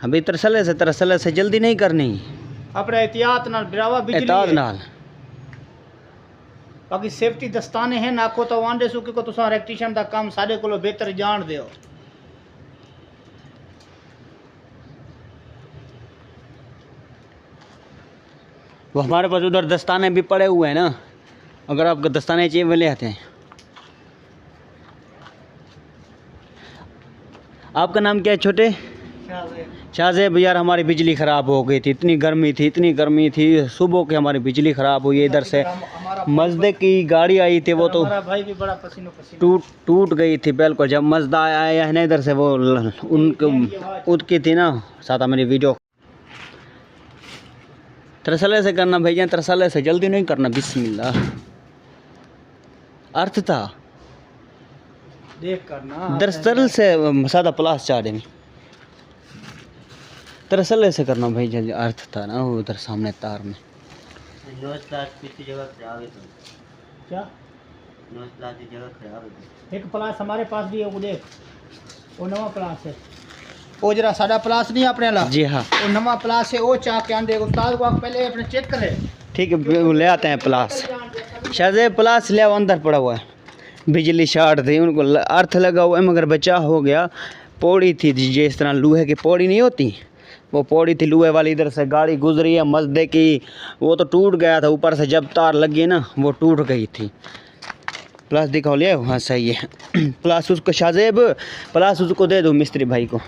अभी तरसले से जल्दी नहीं करनी, अपने एहतियात नाल बिरावा बिजली एहतियात है। नाल। बाकी सेफ्टी दस्ताने हैं नाको तो वांडे सुके को तुसा इलेक्ट्रीशियन दा काम साडे कोलो बेहतर जान दियो। वो हमारे पास उधर दस्ताने भी पड़े हुए हैं ना, अगर आपको दस्ताने चाहिए वो ले आते हैं। आपका नाम क्या है छोटे? शाहज़ेब। यार हमारी बिजली ख़राब हो गई थी, इतनी गर्मी थी सुबह की, हमारी बिजली ख़राब हुई है। इधर से मजदे की गाड़ी आई थी, वो तो हमारा भाई भी बड़ा पसीनो पसीनो टूट गई थी बिल्कुल। जब मजदा आया है ना इधर से, वो उनकी थी ना साथ मेरी वीडियो। तरसले से करना भैया, तरसले से, जल्दी नहीं करना। बिस्मिल्लाह। अर्थ था देख करना दरअसल से सादा प्लास चाड़े में, तरसले से करना भाई जल्दी। अर्थ था ना वो उधर सामने तार में। क्या एक प्लास हमारे पास भी है, वो देख वो नवा प्लास है, वो जरा सादा प्लास नहीं अपने वाला। जी हाँ, वो नवा प्लास है, वो चाह के आंदे उस्ताद को आप पहले अपने चेक करें। ठीक है, वो ले आते हैं प्लास। शाहज़ेब प्लास ले आओ, अंदर पड़ा हुआ है। बिजली शॉर्ट थी, उनको अर्थ लगा हुआ है मगर बचा हो गया। पौड़ी थी जिस तरह लोहे की पौड़ी नहीं होती, वो पौड़ी थी लोहे वाली। इधर से गाड़ी गुजरी है मजदे की, वो तो टूट गया था ऊपर से, जब तार लगी ना वो टूट गई थी। प्लास दिखाओ ले। हाँ सही है। प्लास उसको शाहज़ेब, प्लास उसको दे दो मिस्त्री भाई को।